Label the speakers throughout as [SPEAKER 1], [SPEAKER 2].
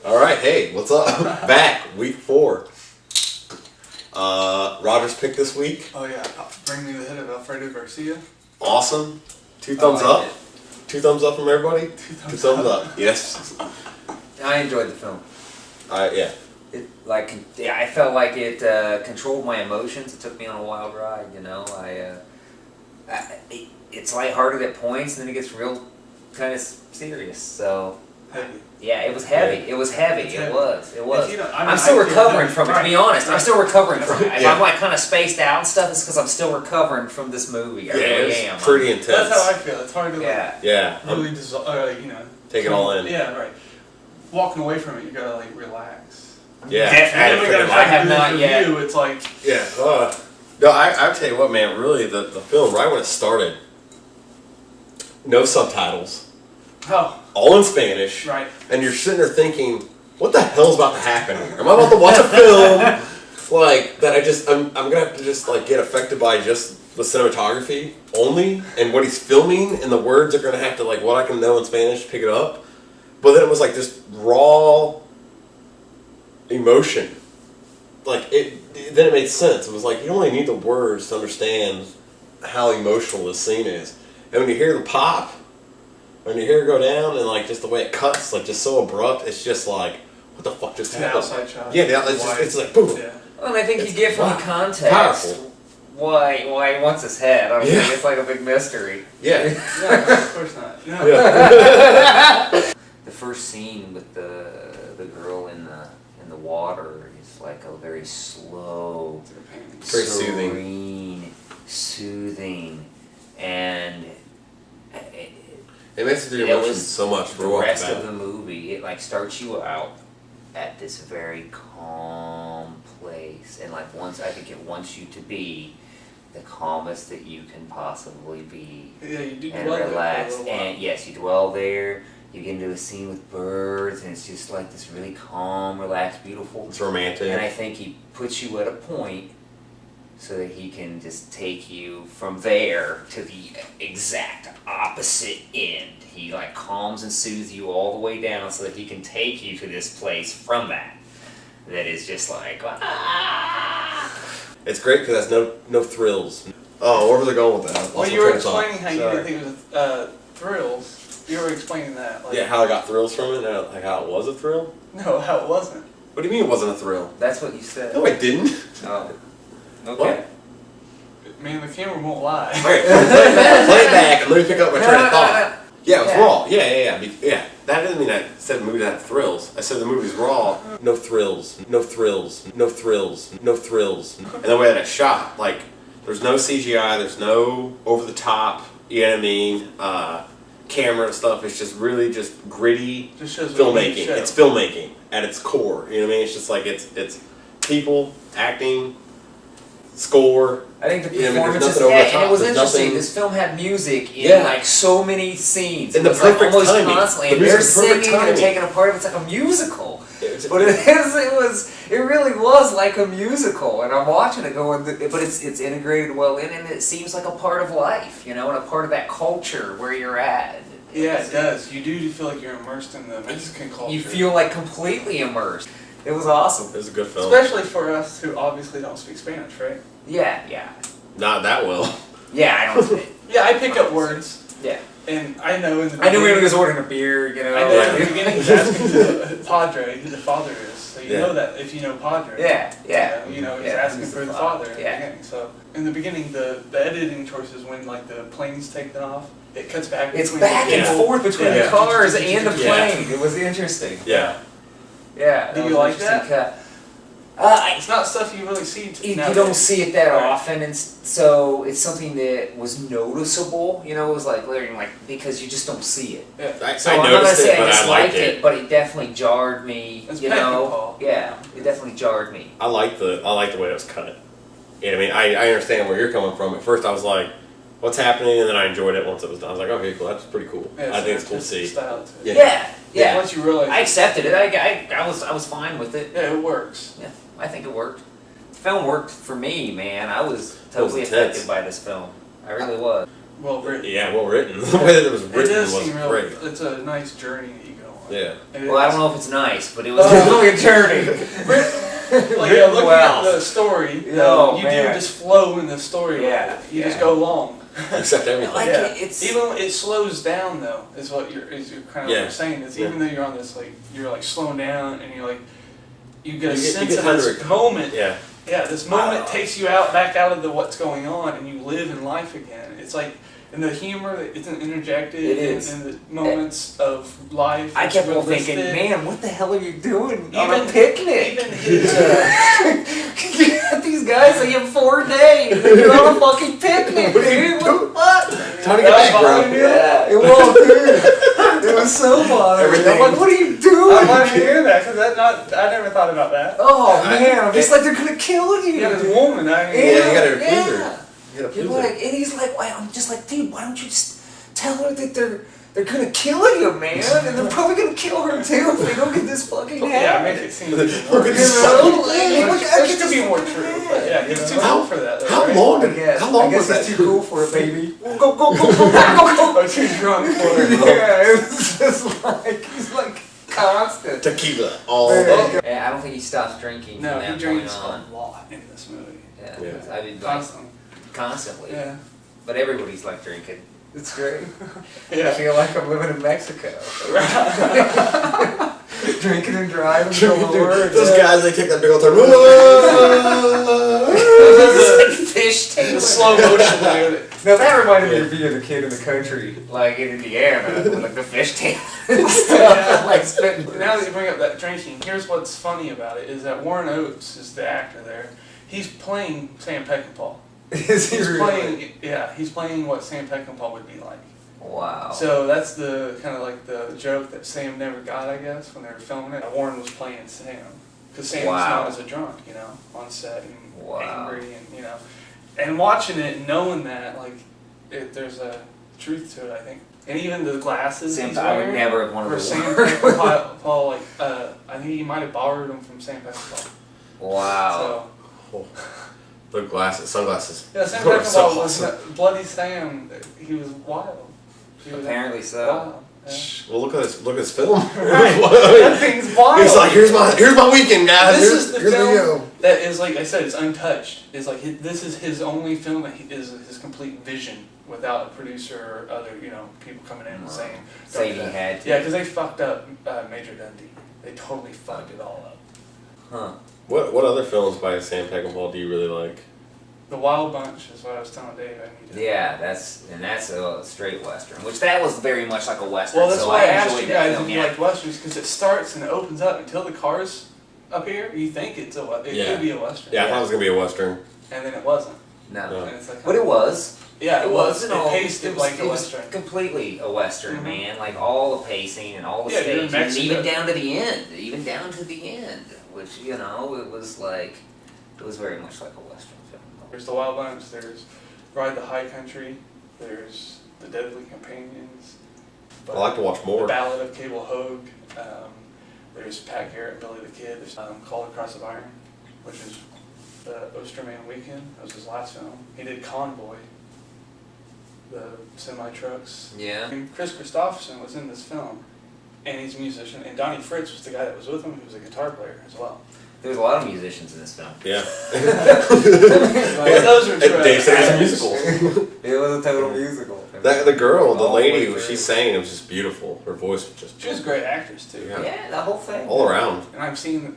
[SPEAKER 1] All right, hey, what's up? Back, week 4. Roger's pick this week.
[SPEAKER 2] Oh yeah, Bring Me the Head of Alfredo Garcia.
[SPEAKER 1] Awesome. 2 thumbs up. 2 thumbs up from everybody. 2 thumbs up. Yes.
[SPEAKER 3] I enjoyed the film.
[SPEAKER 1] Yeah.
[SPEAKER 3] I felt like it controlled my emotions. It took me on a wild ride. You know, it's lighthearted at points, and then it gets real kind of serious. So.
[SPEAKER 2] Heavy.
[SPEAKER 3] Yeah, it was heavy.
[SPEAKER 1] Yeah.
[SPEAKER 3] It was heavy. It was. I'm
[SPEAKER 2] still
[SPEAKER 3] still recovering from it, to be honest. I'm still recovering from it. If
[SPEAKER 1] Yeah.
[SPEAKER 3] I'm like kind of spaced out and stuff, it's because I'm still recovering from this movie. I really am.
[SPEAKER 1] It's pretty intense.
[SPEAKER 2] That's how I feel. It's hard to
[SPEAKER 1] really take it all in.
[SPEAKER 2] Yeah, right. Walking away from it, you gotta like relax.
[SPEAKER 1] Yeah.
[SPEAKER 3] Definitely. I have not yet.
[SPEAKER 2] It's like
[SPEAKER 1] no, I tell you what, man. Really, the film right when it started, no subtitles.
[SPEAKER 2] Oh.
[SPEAKER 1] All in Spanish,
[SPEAKER 2] right?
[SPEAKER 1] And you're sitting there thinking, "What the hell's about to happen? Am I about to watch a film like that? I'm gonna have to just like get affected by just the cinematography only, and what he's filming, and the words are gonna have to like what I can know in Spanish pick it up." But then it was like this raw emotion. Like then it made sense. It was like you only need the words to understand how emotional this scene is, and when you hear the pop. When you hear it go down and like just the way it cuts, like just so abrupt, it's just like, what the fuck just happened?
[SPEAKER 2] Outside shot.
[SPEAKER 1] Yeah, it's like boom.
[SPEAKER 2] Yeah.
[SPEAKER 3] Well, and I think you get from the context
[SPEAKER 1] powerful.
[SPEAKER 3] why he wants his head. I don't think it's like a big mystery.
[SPEAKER 1] Yeah.
[SPEAKER 2] No, of course not. No.
[SPEAKER 1] Yeah.
[SPEAKER 3] The first scene with the girl in the water is like a very slow,
[SPEAKER 1] Very
[SPEAKER 3] serene, soothing, and.
[SPEAKER 1] It makes it through your emotions so much.
[SPEAKER 3] The rest of the movie, it like starts you out at this very calm place, and like I think it wants you to be the calmest that you can possibly be.
[SPEAKER 2] Yeah, you do
[SPEAKER 3] and
[SPEAKER 2] dwell
[SPEAKER 3] relax.
[SPEAKER 2] there for a little while.
[SPEAKER 3] And yes, you dwell there. You get into a scene with birds, and it's just like this really calm, relaxed, beautiful.
[SPEAKER 1] It's romantic.
[SPEAKER 3] And I think he puts you at a point so that he can just take you from there to the exact opposite end. He like calms and soothes you all the way down so that he can take you to this place from that is just like,
[SPEAKER 1] It's great because that's no thrills. Oh, where was I going with that?
[SPEAKER 2] Well, you were explaining how you didn't think it was thrills. You were explaining that. Like,
[SPEAKER 1] how I got thrills from it, and like how it was a thrill?
[SPEAKER 2] No, how it wasn't.
[SPEAKER 1] What do you mean it wasn't a thrill?
[SPEAKER 3] That's what you said.
[SPEAKER 1] No, I didn't.
[SPEAKER 3] Oh. Okay.
[SPEAKER 1] What?
[SPEAKER 2] Man, the camera won't lie.
[SPEAKER 1] Wait, play it back and let me pick up my train of thought. Yeah, it was
[SPEAKER 3] Yeah.
[SPEAKER 1] raw. Yeah. That doesn't mean I said the movie had thrills. I said the movie's raw. No thrills. No thrills. No thrills. No thrills. And the way that it's shot, like, there's no CGI, there's no over the top, you know what I mean, camera stuff. It's just really just gritty
[SPEAKER 2] Just shows
[SPEAKER 1] filmmaking. It's filmmaking at its core. You know what I mean? It's just like it's people, acting, score.
[SPEAKER 3] I think the
[SPEAKER 1] Yeah, I mean, there's
[SPEAKER 3] performances,
[SPEAKER 1] nothing over the top.
[SPEAKER 3] and it was
[SPEAKER 1] There's
[SPEAKER 3] interesting.
[SPEAKER 1] nothing-
[SPEAKER 3] This film had music in like so many scenes.
[SPEAKER 1] And
[SPEAKER 3] It
[SPEAKER 1] the
[SPEAKER 3] was, like,
[SPEAKER 1] perfect
[SPEAKER 3] almost
[SPEAKER 1] timing.
[SPEAKER 3] constantly,
[SPEAKER 1] The
[SPEAKER 3] and they're
[SPEAKER 1] music's perfect
[SPEAKER 3] singing and they're
[SPEAKER 1] timing.
[SPEAKER 3] taking a part of it. It's like a musical.
[SPEAKER 1] It's-
[SPEAKER 3] But it really was like a musical, and I'm watching it going, but it's integrated well in, and it seems like a part of life, you know, and a part of that culture where you're at.
[SPEAKER 2] Yeah, it does. You do feel like you're immersed in the Mexican culture.
[SPEAKER 3] You feel like completely immersed. It was awesome.
[SPEAKER 1] It was a good film.
[SPEAKER 2] Especially for us who obviously don't speak Spanish, right?
[SPEAKER 3] Yeah.
[SPEAKER 1] Not that well.
[SPEAKER 3] Yeah, I don't.
[SPEAKER 2] Yeah, I pick up words.
[SPEAKER 3] Yeah.
[SPEAKER 2] And I know in the
[SPEAKER 3] I knew he
[SPEAKER 2] beginning-
[SPEAKER 3] was ordering a beer, you know.
[SPEAKER 2] I know in the beginning he's asking the Padre who the father is. So you
[SPEAKER 1] Yeah.
[SPEAKER 2] know that if you know Padre.
[SPEAKER 3] Yeah.
[SPEAKER 2] You know, he's
[SPEAKER 3] Yeah,
[SPEAKER 2] asking
[SPEAKER 3] who's
[SPEAKER 2] for
[SPEAKER 3] the
[SPEAKER 2] the
[SPEAKER 3] father?
[SPEAKER 2] father in the
[SPEAKER 3] Yeah.
[SPEAKER 2] beginning. So in the beginning, the editing choices when like the plane's taken off, it cuts back.
[SPEAKER 3] It's
[SPEAKER 2] between
[SPEAKER 3] back
[SPEAKER 2] the
[SPEAKER 3] and
[SPEAKER 2] people.
[SPEAKER 3] forth between
[SPEAKER 1] Yeah.
[SPEAKER 3] the cars and the
[SPEAKER 1] Yeah.
[SPEAKER 3] plane. It was interesting.
[SPEAKER 1] Yeah.
[SPEAKER 3] Yeah.
[SPEAKER 2] Do
[SPEAKER 3] that
[SPEAKER 2] you
[SPEAKER 3] was
[SPEAKER 2] like
[SPEAKER 3] interesting
[SPEAKER 2] that?
[SPEAKER 3] cut.
[SPEAKER 2] It's not stuff you really see.
[SPEAKER 3] You
[SPEAKER 2] nowadays.
[SPEAKER 3] don't see it that
[SPEAKER 2] Right.
[SPEAKER 3] often, and so it's something that was noticeable. You know, it was like literally like because you just don't see it.
[SPEAKER 2] Yeah.
[SPEAKER 3] So
[SPEAKER 1] I
[SPEAKER 3] I'm not gonna
[SPEAKER 1] noticed
[SPEAKER 3] say
[SPEAKER 1] it, but
[SPEAKER 3] I
[SPEAKER 1] I
[SPEAKER 3] disliked
[SPEAKER 1] liked it.
[SPEAKER 3] but it definitely jarred me.
[SPEAKER 2] It's
[SPEAKER 3] You know,
[SPEAKER 2] Peckinpah.
[SPEAKER 3] yeah, it definitely jarred me.
[SPEAKER 1] I like the way it was cut. You know what I mean? I understand where you're coming from. At first I was like, what's happening? And then I enjoyed it once it was done. I was like, okay, cool, that's pretty cool.
[SPEAKER 2] Yeah,
[SPEAKER 1] I think it's cool to
[SPEAKER 2] just
[SPEAKER 1] see.
[SPEAKER 2] style to it.
[SPEAKER 1] Yeah.
[SPEAKER 3] Yeah.
[SPEAKER 2] Once you realize,
[SPEAKER 3] I accepted it. I was fine with it.
[SPEAKER 2] yeah, it works.
[SPEAKER 3] Yeah, I think it worked. The film worked for me, man. I was totally
[SPEAKER 1] intense.
[SPEAKER 3] affected by this film. I really was.
[SPEAKER 2] Well written.
[SPEAKER 1] Yeah, well written. The way that it was
[SPEAKER 2] It
[SPEAKER 1] written
[SPEAKER 2] does
[SPEAKER 1] was
[SPEAKER 2] seem real.
[SPEAKER 1] great.
[SPEAKER 2] It's a nice journey that you go on.
[SPEAKER 1] Yeah.
[SPEAKER 2] And
[SPEAKER 3] Well, I don't know if it's nice, but it was definitely a journey.
[SPEAKER 2] Like, looking at the story,
[SPEAKER 3] Oh,
[SPEAKER 2] you
[SPEAKER 3] man.
[SPEAKER 2] do just flow in the story.
[SPEAKER 3] Yeah,
[SPEAKER 2] You just
[SPEAKER 3] yeah.
[SPEAKER 2] go along.
[SPEAKER 1] Accept everything.
[SPEAKER 3] Like
[SPEAKER 2] Yeah.
[SPEAKER 3] it's
[SPEAKER 2] Even it slows down though, is what you're kind of
[SPEAKER 1] Yeah.
[SPEAKER 2] saying. Is
[SPEAKER 1] Yeah.
[SPEAKER 2] even though you're on this you're like slowing down and you're like you get a
[SPEAKER 1] You
[SPEAKER 2] sense
[SPEAKER 1] get
[SPEAKER 2] of
[SPEAKER 1] time to
[SPEAKER 2] this moment.
[SPEAKER 1] Yeah.
[SPEAKER 2] Yeah, this moment takes you back out of the what's going on, and you live in life again. It's like, and the humor that isn't interjected
[SPEAKER 3] It is.
[SPEAKER 2] in the moments of life.
[SPEAKER 3] I
[SPEAKER 2] it's
[SPEAKER 3] kept on
[SPEAKER 2] realistic.
[SPEAKER 3] thinking, man, what the hell are you doing on
[SPEAKER 2] Even-
[SPEAKER 3] a picnic?
[SPEAKER 2] Even his,
[SPEAKER 3] You got these guys, they have 4 days, and you're on a fucking picnic, dude. What the fuck?
[SPEAKER 1] Time to get back, bro.
[SPEAKER 3] Yeah, it was, dude. It was so bothering.
[SPEAKER 1] Everything-
[SPEAKER 3] I'm like, what are you
[SPEAKER 2] I
[SPEAKER 3] doing?
[SPEAKER 2] want to hear that because I never thought about that.
[SPEAKER 3] Oh man, I'm just like they're gonna kill you.
[SPEAKER 2] Yeah, this woman. I mean,
[SPEAKER 1] Yeah, you gotta please
[SPEAKER 3] yeah.
[SPEAKER 1] her. You gotta
[SPEAKER 3] You're
[SPEAKER 1] please her.
[SPEAKER 3] like, and he's like, why? I'm just like, dude, why don't you just tell her that they're gonna kill you, man, and they're probably gonna kill her too if they don't get this fucking
[SPEAKER 2] yeah,
[SPEAKER 3] hat.
[SPEAKER 2] make it seem.
[SPEAKER 1] Look at
[SPEAKER 3] You
[SPEAKER 1] this
[SPEAKER 3] know?
[SPEAKER 1] fucking-
[SPEAKER 3] Like, I
[SPEAKER 2] Which
[SPEAKER 3] get
[SPEAKER 2] could be
[SPEAKER 3] this
[SPEAKER 2] more
[SPEAKER 3] fucking
[SPEAKER 2] true.
[SPEAKER 3] hat.
[SPEAKER 2] But yeah, he's too
[SPEAKER 1] How-
[SPEAKER 2] cool for that. Though,
[SPEAKER 1] How
[SPEAKER 2] right?
[SPEAKER 1] long
[SPEAKER 3] I
[SPEAKER 1] did?
[SPEAKER 3] guess.
[SPEAKER 1] How long
[SPEAKER 3] I guess
[SPEAKER 1] was that?
[SPEAKER 3] he's too cool for it, baby. Go, go, go, go, go, go.
[SPEAKER 2] Oh, too drunk for it.
[SPEAKER 3] Yeah, it's just like he's like constant.
[SPEAKER 1] Tequila all
[SPEAKER 3] Man.
[SPEAKER 1] day.
[SPEAKER 3] Yeah, I don't think he stops drinking
[SPEAKER 2] No,
[SPEAKER 3] from
[SPEAKER 2] he
[SPEAKER 3] that
[SPEAKER 2] drinks
[SPEAKER 3] point on.
[SPEAKER 2] a lot in this movie.
[SPEAKER 3] Yeah,
[SPEAKER 1] Yeah.
[SPEAKER 3] I mean, like,
[SPEAKER 2] Constantly.
[SPEAKER 3] constantly.
[SPEAKER 2] Yeah.
[SPEAKER 3] But everybody's like drinking. It's great. I
[SPEAKER 2] Yeah.
[SPEAKER 3] feel like I'm living in Mexico. Drinking and driving galore.
[SPEAKER 1] Those guys, they take that big old turn.
[SPEAKER 3] Fish
[SPEAKER 2] The
[SPEAKER 3] tail.
[SPEAKER 2] slow motion there.
[SPEAKER 3] Now that reminded me of being a kid in the country, like in Indiana, with like the fish tail and stuff, like spitting.
[SPEAKER 2] Now that you bring up that drinking, here's what's funny about it is that Warren Oates is the actor there. He's playing Sam Peckinpah.
[SPEAKER 3] Is he
[SPEAKER 2] He's
[SPEAKER 3] really?
[SPEAKER 2] playing, yeah, he's playing what Sam Peckinpah would be like.
[SPEAKER 3] Wow.
[SPEAKER 2] So that's the kind of like the joke that Sam never got, I guess, when they were filming it. Warren was playing Sam because Sam was
[SPEAKER 3] Wow.
[SPEAKER 2] known as a drunk, you know, on set and
[SPEAKER 3] Wow.
[SPEAKER 2] angry and and watching it and knowing that there's a truth to it, I think. And even the glasses
[SPEAKER 3] Sam,
[SPEAKER 2] he's
[SPEAKER 3] I would
[SPEAKER 2] wearing,
[SPEAKER 3] never have wanted
[SPEAKER 2] where
[SPEAKER 3] to
[SPEAKER 2] Sam
[SPEAKER 3] work.
[SPEAKER 2] Peckinpah, I think he might have borrowed them from Sam Peckinpah.
[SPEAKER 3] Wow.
[SPEAKER 2] So
[SPEAKER 1] The glasses, sunglasses.
[SPEAKER 2] yeah, Sam
[SPEAKER 1] They were
[SPEAKER 2] Peckinpah
[SPEAKER 1] so
[SPEAKER 2] was
[SPEAKER 1] awesome.
[SPEAKER 2] Bloody Sam. He was wild. He was
[SPEAKER 3] Apparently so.
[SPEAKER 2] wild. Yeah.
[SPEAKER 1] Well, look at this film.
[SPEAKER 2] That thing's wild.
[SPEAKER 1] He's like, here's my weekend, guys.
[SPEAKER 2] This
[SPEAKER 1] here's,
[SPEAKER 2] is the
[SPEAKER 1] here's
[SPEAKER 2] film
[SPEAKER 1] video.
[SPEAKER 2] that is, like I said, it's untouched. It's like this is his only film that is his complete vision without a producer or other people coming in and saying
[SPEAKER 3] Saying
[SPEAKER 2] "Don't
[SPEAKER 3] he
[SPEAKER 2] do that."
[SPEAKER 3] had to.
[SPEAKER 2] Yeah, because they fucked up Major Dundee. They totally fucked it all up.
[SPEAKER 3] Huh.
[SPEAKER 1] What other films by Sam Peckinpah do you really like?
[SPEAKER 2] The Wild Bunch is what I was telling Dave. I need to.
[SPEAKER 3] Yeah, that's a straight western, which that was very much like a western.
[SPEAKER 2] Well, that's
[SPEAKER 3] so
[SPEAKER 2] why I asked
[SPEAKER 3] enjoyed
[SPEAKER 2] you
[SPEAKER 3] that
[SPEAKER 2] guys
[SPEAKER 3] film,
[SPEAKER 2] if you
[SPEAKER 3] yeah.
[SPEAKER 2] like westerns because it starts and it opens up until the cars appear. You think it
[SPEAKER 1] Yeah.
[SPEAKER 2] could be a western.
[SPEAKER 1] Yeah, I thought it was gonna be a western.
[SPEAKER 2] And then it wasn't.
[SPEAKER 3] No.
[SPEAKER 2] And it's like,
[SPEAKER 3] But it was.
[SPEAKER 2] Yeah, it was.
[SPEAKER 3] wasn't
[SPEAKER 2] It
[SPEAKER 3] all-
[SPEAKER 2] paced it like a
[SPEAKER 3] it was
[SPEAKER 2] western.
[SPEAKER 3] completely a western,
[SPEAKER 2] Mhm.
[SPEAKER 3] man. Like all the pacing and all the
[SPEAKER 2] Yeah, you're in
[SPEAKER 3] stages, and
[SPEAKER 2] Mexico.
[SPEAKER 3] even down to the end, which it was like it was very much like a western film.
[SPEAKER 2] There's The Wild Bunch, there's Ride the High Country, there's The Deadly Companions.
[SPEAKER 1] I like to watch
[SPEAKER 2] The
[SPEAKER 1] more.
[SPEAKER 2] Ballad of Cable Hogue, there's Pat Garrett and Billy the Kid, there's Called Across of Iron, which is the Osterman Weekend, that was his last film. He did Convoy, the semi-trucks.
[SPEAKER 3] Yeah.
[SPEAKER 2] And Chris Christopherson was in this film, and he's a musician, and Donnie Fritz was the guy that was with him, who was a guitar player as well.
[SPEAKER 3] There's a lot of musicians in this film.
[SPEAKER 1] Yeah.
[SPEAKER 2] Well, those are true.
[SPEAKER 1] Dave said it's a musical.
[SPEAKER 3] It was a total musical.
[SPEAKER 1] The girl, the
[SPEAKER 3] All the
[SPEAKER 1] lady,
[SPEAKER 3] way
[SPEAKER 1] when she
[SPEAKER 3] through.
[SPEAKER 1] sang, it was just beautiful. Her voice was just
[SPEAKER 2] She was a great actress, too.
[SPEAKER 1] Yeah.
[SPEAKER 3] Yeah, the whole thing.
[SPEAKER 1] all around.
[SPEAKER 2] And I've seen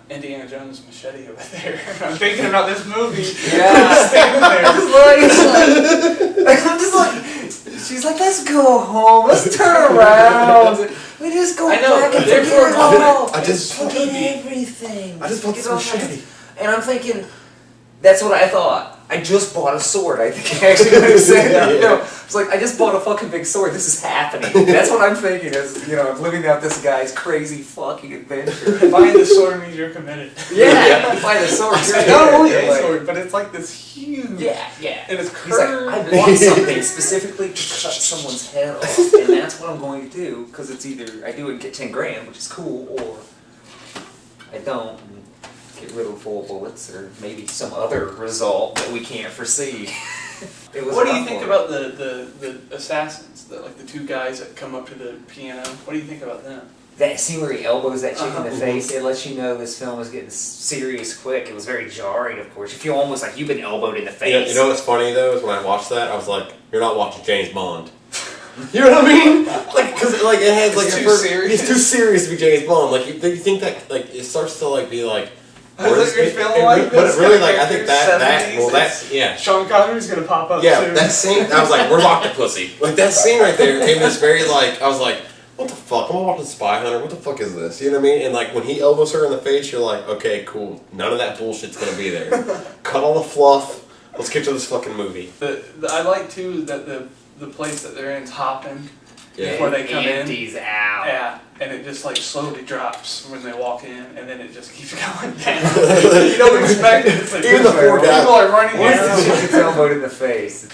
[SPEAKER 2] Indiana Jones' machete over there. I'm thinking about this movie.
[SPEAKER 3] Yeah.
[SPEAKER 2] Standing there.
[SPEAKER 3] I'm just like, she's like, let's go home, let's turn around. We just go
[SPEAKER 2] I know,
[SPEAKER 3] back and
[SPEAKER 2] they're
[SPEAKER 3] forget it
[SPEAKER 2] for-
[SPEAKER 3] all.
[SPEAKER 1] I just-
[SPEAKER 3] forget everything.
[SPEAKER 1] I just bought
[SPEAKER 3] Forget
[SPEAKER 1] some
[SPEAKER 3] all that.
[SPEAKER 1] machete.
[SPEAKER 3] And I'm thinking, that's what I thought. I just bought a sword. I think I actually would have said that.
[SPEAKER 1] Yeah.
[SPEAKER 3] It's like, I just bought a fucking big sword. This is happening. That's what I'm thinking as, I'm living out this guy's crazy fucking adventure.
[SPEAKER 2] Buying the sword means you're committed.
[SPEAKER 3] Yeah, buy the sword.
[SPEAKER 2] It's not only a sword, but it's like this huge.
[SPEAKER 3] Yeah, yeah.
[SPEAKER 2] And it's
[SPEAKER 3] He's like,
[SPEAKER 2] curved.
[SPEAKER 3] I bought something specifically to cut someone's head off, and that's what I'm going to do, because it's either I do it and get 10 grand, which is cool, or I don't and get rid of 4 bullets, or maybe some other result that we can't foresee. It was
[SPEAKER 2] What do you
[SPEAKER 3] rough
[SPEAKER 2] think
[SPEAKER 3] one.
[SPEAKER 2] about the assassins, the 2 guys that come up to the piano? What do you think about them?
[SPEAKER 3] that scene where he elbows that chick in the face, it lets you know this film is getting serious quick. It was very jarring, of course. You feel almost like you've been elbowed in the face.
[SPEAKER 1] You know what's funny though is when I watched that, I was like, "You're not watching James Bond." You know what I mean? Like, because like it has like
[SPEAKER 2] it's
[SPEAKER 1] too serious to be James Bond. Like you think that like it starts to like be like.
[SPEAKER 2] But it
[SPEAKER 1] really like I think that's yeah.
[SPEAKER 2] Sean Connery's gonna pop up.
[SPEAKER 1] Yeah,
[SPEAKER 2] soon.
[SPEAKER 1] that scene. I was like, "We're locked to pussy." Like that scene right there gave me this very like I was like, "What the fuck? I'm watching Spy Hunter. What the fuck is this?" You know what I mean? And like when he elbows her in the face, you're like, "Okay, cool. None of that bullshit's gonna be there. Cut all the fluff. Let's get to this fucking movie."
[SPEAKER 2] I like too that the place that they're in is hopping
[SPEAKER 1] Yeah.
[SPEAKER 2] before they come in.
[SPEAKER 3] Empties out.
[SPEAKER 2] Yeah, and it just like slowly drops when they walk in, and then it just keeps going down. You don't expect it. It's like,
[SPEAKER 1] Even the four guys.
[SPEAKER 2] people are running
[SPEAKER 3] Once
[SPEAKER 2] down.
[SPEAKER 3] the chick gets elbowed in the face.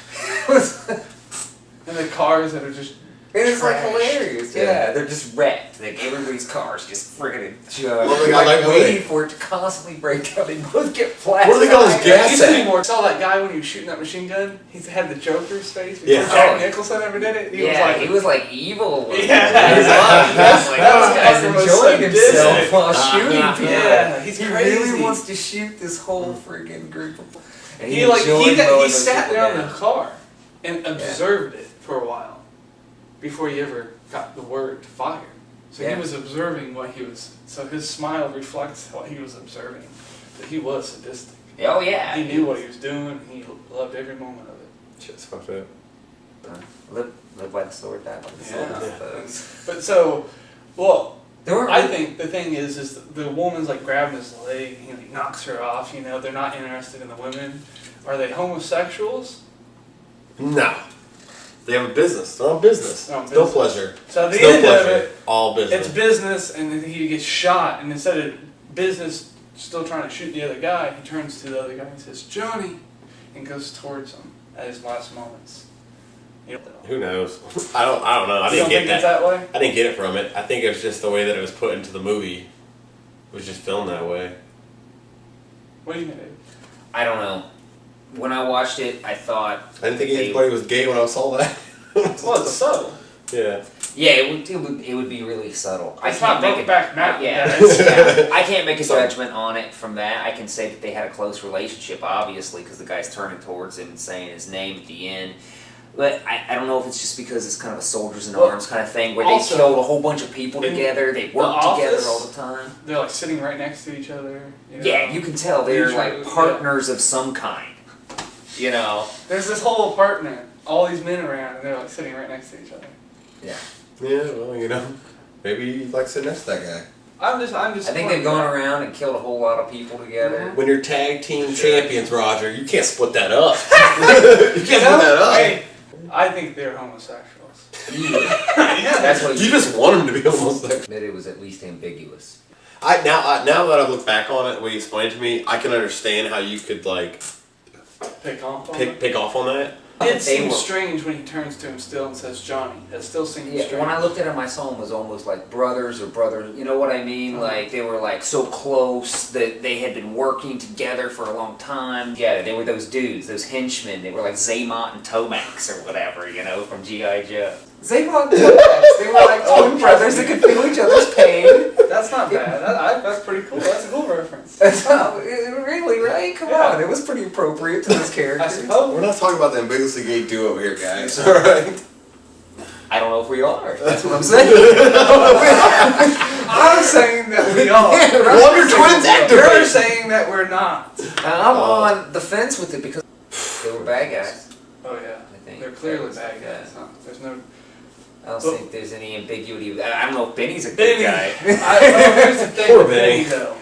[SPEAKER 2] And the cars that are just
[SPEAKER 3] It is like
[SPEAKER 2] trash.
[SPEAKER 3] hilarious. Yeah, they're just wrecked. Like everybody's cars just friggin'
[SPEAKER 1] Well, they got,
[SPEAKER 3] like
[SPEAKER 1] like,
[SPEAKER 3] waiting for it to constantly break down. They both get flat.
[SPEAKER 1] Where do they got his
[SPEAKER 2] It
[SPEAKER 1] gas
[SPEAKER 2] used to be
[SPEAKER 1] at?
[SPEAKER 2] more. Saw that guy when he was shooting that machine gun. He had the Joker's face. Before
[SPEAKER 1] Yeah.
[SPEAKER 2] Jack
[SPEAKER 3] Oh.
[SPEAKER 2] Nicholson ever did it.
[SPEAKER 3] He was like evil.
[SPEAKER 2] Yeah.
[SPEAKER 3] He was like, this guy's
[SPEAKER 2] That was
[SPEAKER 3] enjoying
[SPEAKER 2] sadistic.
[SPEAKER 3] himself while shooting people.
[SPEAKER 2] Yeah, he's
[SPEAKER 3] he
[SPEAKER 2] crazy.
[SPEAKER 3] really wants to shoot this whole friggin' group of. And
[SPEAKER 2] He
[SPEAKER 3] enjoyed mowing those
[SPEAKER 2] sat
[SPEAKER 3] people
[SPEAKER 2] there in
[SPEAKER 3] down.
[SPEAKER 2] the car and observed it for a while before he ever got the word to fire. So
[SPEAKER 3] Yeah.
[SPEAKER 2] he was observing what he was. So his smile reflects what he was observing. That he was sadistic.
[SPEAKER 3] Oh yeah.
[SPEAKER 2] He knew what he was doing. And he loved every moment of it.
[SPEAKER 1] Shit's fucked up.
[SPEAKER 3] Live by the sword, die by the sword. I suppose.
[SPEAKER 2] But so, well,
[SPEAKER 3] There were.
[SPEAKER 2] I think the thing is the woman's like grabbing his leg. He like knocks her off. You know, they're not interested in the women. Are they homosexuals?
[SPEAKER 1] No. They have a business. They're on business.
[SPEAKER 2] They're on
[SPEAKER 1] Still
[SPEAKER 2] business.
[SPEAKER 1] pleasure.
[SPEAKER 2] So at the
[SPEAKER 1] Still
[SPEAKER 2] end of
[SPEAKER 1] pleasure.
[SPEAKER 2] it,
[SPEAKER 1] All business.
[SPEAKER 2] it's business, and then he gets shot, and instead of business still trying to shoot the other guy, he turns to the other guy and says, "Johnny," and goes towards him at his last moments. You know,
[SPEAKER 1] Who knows? I don't know. I
[SPEAKER 2] you
[SPEAKER 1] didn't
[SPEAKER 2] don't
[SPEAKER 1] get
[SPEAKER 2] think it's
[SPEAKER 1] that.
[SPEAKER 2] that way?
[SPEAKER 1] I didn't get it from it. I think it was just the way that it was put into the movie. It was just filmed that way.
[SPEAKER 2] What do you think?
[SPEAKER 3] I don't know. When I watched it, I thought.
[SPEAKER 1] I didn't think anybody was gay when I saw that.
[SPEAKER 2] Well, it's subtle.
[SPEAKER 1] Yeah.
[SPEAKER 3] Yeah, it would be really subtle.
[SPEAKER 2] It's not Brokeback Mountain.
[SPEAKER 3] Yeah,
[SPEAKER 2] guys.
[SPEAKER 3] yeah. I can't make a
[SPEAKER 1] Sorry.
[SPEAKER 3] judgment on it from that. I can say that they had a close relationship, obviously, because the guy's turning towards him and saying his name at the end. But I don't know if it's just because it's kind of a soldiers in arms kind of thing where they
[SPEAKER 2] also,
[SPEAKER 3] killed a whole bunch of people
[SPEAKER 2] in
[SPEAKER 3] together, they
[SPEAKER 2] The
[SPEAKER 3] work together
[SPEAKER 2] Office,
[SPEAKER 3] all the time.
[SPEAKER 2] They're like sitting right next to each other. You know?
[SPEAKER 3] Yeah, you can tell they're
[SPEAKER 2] Usually,
[SPEAKER 3] like partners of some kind. You know?
[SPEAKER 2] There's this whole apartment, all these men around, and they're like sitting right next to each other.
[SPEAKER 3] Yeah.
[SPEAKER 1] Yeah, well, you know. Maybe you'd like to sit next to that guy.
[SPEAKER 2] I'm just.
[SPEAKER 3] I think they've gone around and killed a whole lot of people together.
[SPEAKER 1] When you're tag team champions, Roger, you can't split that up. You can't split that up.
[SPEAKER 2] Hey, I think they're homosexuals.
[SPEAKER 3] Yeah. That's what
[SPEAKER 1] You just want them to be homosexual.
[SPEAKER 3] That it was at least ambiguous.
[SPEAKER 1] Now that I look back on it, the way you explained it to me, I can understand how you could like
[SPEAKER 2] Pick off on
[SPEAKER 1] pick off on that.
[SPEAKER 2] It
[SPEAKER 3] They
[SPEAKER 2] seems
[SPEAKER 3] were-
[SPEAKER 2] strange when he turns to him still and says Johnny. That still seems
[SPEAKER 3] Yeah,
[SPEAKER 2] strange.
[SPEAKER 3] when I looked at him, I saw him as almost like brothers or brothers. You know what I mean? Like they were like so close that they had been working together for a long time. Yeah, they were those dudes, those henchmen. They were like Zaymont and Tomax or whatever, you know, from G.I. Joe. Zaymont and Tomax. They were like twin brothers that could feel each other's pain.
[SPEAKER 2] That's not bad. That's pretty cool. That's a cool reference.
[SPEAKER 3] That's how, really, right? Come
[SPEAKER 2] Yeah.
[SPEAKER 3] on, it was pretty appropriate to those
[SPEAKER 2] I
[SPEAKER 3] characters.
[SPEAKER 2] suppose.
[SPEAKER 1] We're not talking about the ambiguously gay duo here, guys. All right.
[SPEAKER 3] I don't know if we are. That's what I'm saying.
[SPEAKER 2] I'm saying that we are.
[SPEAKER 1] Wonder Twins
[SPEAKER 2] You're
[SPEAKER 1] activate.
[SPEAKER 2] saying that we're not.
[SPEAKER 3] I'm on the fence with it because they were bad guys.
[SPEAKER 2] Oh yeah.
[SPEAKER 3] I think
[SPEAKER 2] They're clearly
[SPEAKER 3] that was
[SPEAKER 2] bad
[SPEAKER 3] like
[SPEAKER 2] guys. Huh? There's no.
[SPEAKER 3] I don't think there's any ambiguity. I don't know if Benny's a good
[SPEAKER 2] Benny.
[SPEAKER 3] guy.
[SPEAKER 2] Here's the thing
[SPEAKER 1] Poor
[SPEAKER 2] with Benny
[SPEAKER 1] Benny.
[SPEAKER 2] though.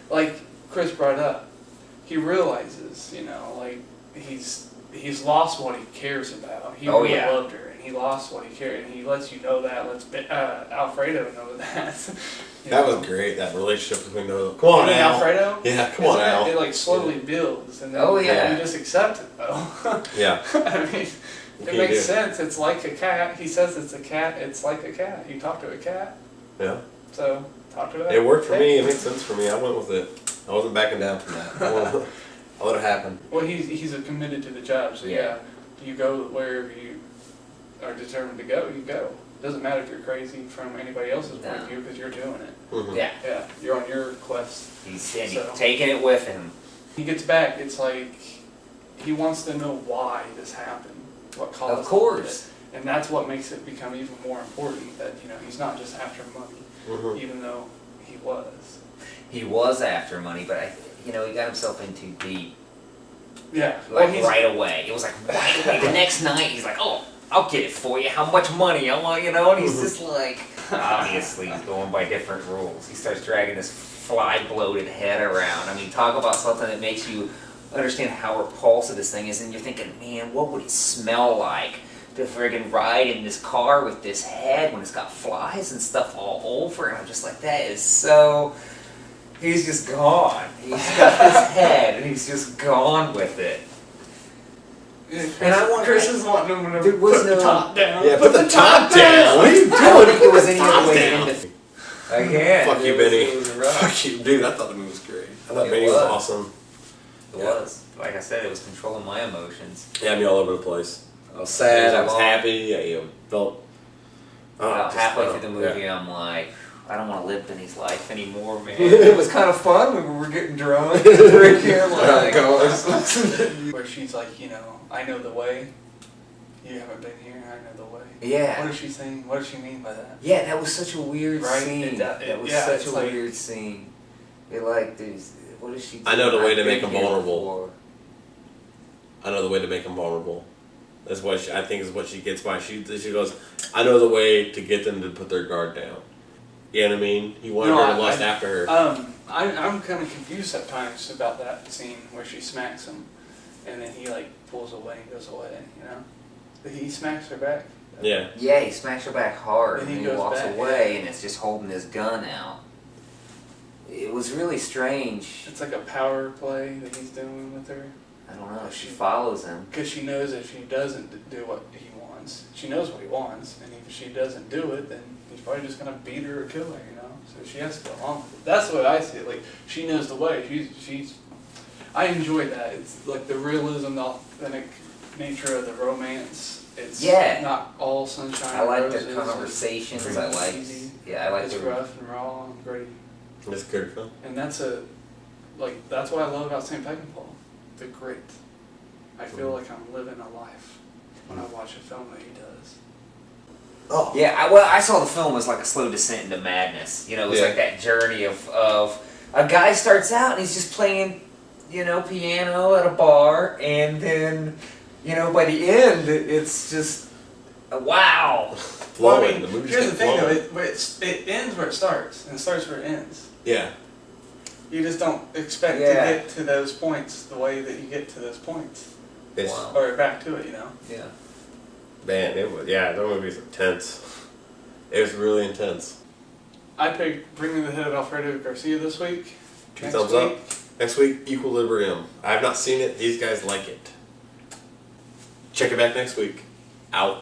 [SPEAKER 2] Like Chris brought up, he realizes, you know, like he's lost what he cares about. He really
[SPEAKER 3] yeah.
[SPEAKER 2] loved her, and he lost what he cared, and he lets you know that. Alfredo know that. You
[SPEAKER 1] That
[SPEAKER 2] know?
[SPEAKER 1] was great. That relationship between those. Come on,
[SPEAKER 2] You mean
[SPEAKER 1] Al.
[SPEAKER 2] Alfredo.
[SPEAKER 1] Yeah, come on, Al.
[SPEAKER 2] It like slowly builds, and then
[SPEAKER 3] Oh, yeah.
[SPEAKER 2] you just accept it though.
[SPEAKER 1] Yeah.
[SPEAKER 2] I mean,
[SPEAKER 1] What
[SPEAKER 2] it
[SPEAKER 1] can you
[SPEAKER 2] makes
[SPEAKER 1] do?
[SPEAKER 2] sense. It's like a cat. He says it's a cat. It's like a cat. You talk to a cat,
[SPEAKER 1] Yeah.
[SPEAKER 2] so talk to that.
[SPEAKER 1] It worked for me. It made sense for me. I went with it. I wasn't backing down from that. I let it happen.
[SPEAKER 2] Well, he's committed to the job, so yeah, you go wherever you are determined to go. You go. doesn't matter if you're crazy from anybody else's point of view because you're doing it.
[SPEAKER 1] Mhm.
[SPEAKER 3] Yeah.
[SPEAKER 2] Yeah, you're on your quest.
[SPEAKER 3] He's
[SPEAKER 2] So-
[SPEAKER 3] taking it with him.
[SPEAKER 2] He gets back, it's like he wants to know why this happened, what caused
[SPEAKER 3] Of course.
[SPEAKER 2] it. And that's what makes it become even more important that, he's not just after money,
[SPEAKER 1] Mhm.
[SPEAKER 2] even though he was.
[SPEAKER 3] He was after money, but he got himself in too deep.
[SPEAKER 2] Yeah.
[SPEAKER 3] Like
[SPEAKER 2] he's-
[SPEAKER 3] right away. It was like right away. The next night, he's like, "Oh, I'll get it for you. How much money I want?" And he's just like, obviously, he's going by different rules. He starts dragging this fly-bloated head around. I mean, talk about something that makes you understand how repulsive this thing is, and you're thinking, man, what would it smell like to friggin' ride in this car with this head when it's got flies and stuff all over? And I'm just like, that is so. He's just gone. He's got this head, and he's just gone with it. And I wonder,
[SPEAKER 2] Chris is wanting him to
[SPEAKER 3] there was
[SPEAKER 2] put the
[SPEAKER 3] no-
[SPEAKER 2] top down.
[SPEAKER 1] Yeah, put the top down. What are you doing?
[SPEAKER 3] I don't think there was any
[SPEAKER 1] Top
[SPEAKER 3] other way
[SPEAKER 1] down.
[SPEAKER 3] into. Again,
[SPEAKER 1] Fuck you,
[SPEAKER 3] it was-
[SPEAKER 1] Benny.
[SPEAKER 3] It was a rush.
[SPEAKER 1] Fuck you, dude. I thought the movie was great. I thought
[SPEAKER 3] It
[SPEAKER 1] Benny was
[SPEAKER 3] was.
[SPEAKER 1] awesome.
[SPEAKER 3] It was. Like I said, it was controlling my emotions.
[SPEAKER 1] He had me all over the place. I was sad. I was
[SPEAKER 3] Long.
[SPEAKER 1] happy. I felt.
[SPEAKER 3] About
[SPEAKER 1] just
[SPEAKER 3] halfway
[SPEAKER 1] felt-
[SPEAKER 3] through the movie,
[SPEAKER 1] yeah.
[SPEAKER 3] I'm like, I don't want to live Benny's life anymore, man. It was kind of fun when we were getting drunk, drinking, like,
[SPEAKER 2] Where she's like, I know the way. You haven't been here, I know the way. What
[SPEAKER 3] yeah.
[SPEAKER 2] is she saying? What does she mean by that?
[SPEAKER 3] Yeah, that was such a weird
[SPEAKER 2] Right?
[SPEAKER 3] scene. That was
[SPEAKER 2] Yeah,
[SPEAKER 3] such
[SPEAKER 2] it's
[SPEAKER 3] a
[SPEAKER 2] like-
[SPEAKER 3] weird scene. What is she doing?
[SPEAKER 1] I know the way to
[SPEAKER 3] I've
[SPEAKER 1] make
[SPEAKER 3] been
[SPEAKER 1] him
[SPEAKER 3] here
[SPEAKER 1] vulnerable.
[SPEAKER 3] before.
[SPEAKER 1] I know the way to make him vulnerable. That's what I think is what she gets by. She goes, I know the way to get them to put their guard down. You know what I mean? He wanted her to lust after her.
[SPEAKER 2] I'm kind of confused at times about that scene where she smacks him, and then he pulls away and goes away. He smacks her back.
[SPEAKER 1] Yeah.
[SPEAKER 3] Yeah, he smacks her back hard,
[SPEAKER 2] And
[SPEAKER 3] and
[SPEAKER 2] he
[SPEAKER 3] then he
[SPEAKER 2] goes
[SPEAKER 3] walks
[SPEAKER 2] back,
[SPEAKER 3] away,
[SPEAKER 2] yeah.
[SPEAKER 3] and it's just holding his gun out. It was really strange.
[SPEAKER 2] It's like a power play that he's doing with her.
[SPEAKER 3] I don't know. She follows him.
[SPEAKER 2] Because she knows if she doesn't do what he wants, she knows what he wants, and if she doesn't do it, then he's probably just gonna beat her or kill her, So she has to go along with it. That's the way I see it. Like she knows the way. She's. I enjoy that. It's like the realism, the authentic nature of the romance. It's
[SPEAKER 3] Yeah.
[SPEAKER 2] not all sunshine.
[SPEAKER 3] I like
[SPEAKER 2] and
[SPEAKER 3] their
[SPEAKER 2] roses.
[SPEAKER 3] conversations.
[SPEAKER 2] It's
[SPEAKER 3] I like.
[SPEAKER 2] easy.
[SPEAKER 3] Yeah, I like
[SPEAKER 2] It's
[SPEAKER 3] the.
[SPEAKER 2] rough and raw and gritty,
[SPEAKER 1] It's a good film.
[SPEAKER 2] and that's what I love about St. Peckinpah, the grit. I feel like I'm living a life when I watch a film that he does.
[SPEAKER 1] Oh.
[SPEAKER 3] Yeah, I saw the film as like a slow descent into madness. It was
[SPEAKER 1] Yeah.
[SPEAKER 3] like that journey of a guy starts out and he's just playing, piano at a bar, and then, by the end, it's just, wow.
[SPEAKER 1] Flowing.
[SPEAKER 2] Well, I mean,
[SPEAKER 1] The movie's
[SPEAKER 2] here's the thing though,
[SPEAKER 1] flowing.
[SPEAKER 2] it ends where it starts, and it starts where it ends.
[SPEAKER 1] Yeah.
[SPEAKER 2] You just don't expect to
[SPEAKER 3] Yeah.
[SPEAKER 2] get to those points the way that you get to those points.
[SPEAKER 1] It's,
[SPEAKER 3] Wow.
[SPEAKER 2] Or back to it,
[SPEAKER 3] Yeah.
[SPEAKER 1] Man, it was. Yeah, the movie's intense. It was really intense.
[SPEAKER 2] I picked Bring Me the Head of Alfredo Garcia this week.
[SPEAKER 1] Two
[SPEAKER 2] Next
[SPEAKER 1] thumbs
[SPEAKER 2] week,
[SPEAKER 1] up. Next week, Equilibrium. I have not seen it. These guys like it. Check it back next week. Out.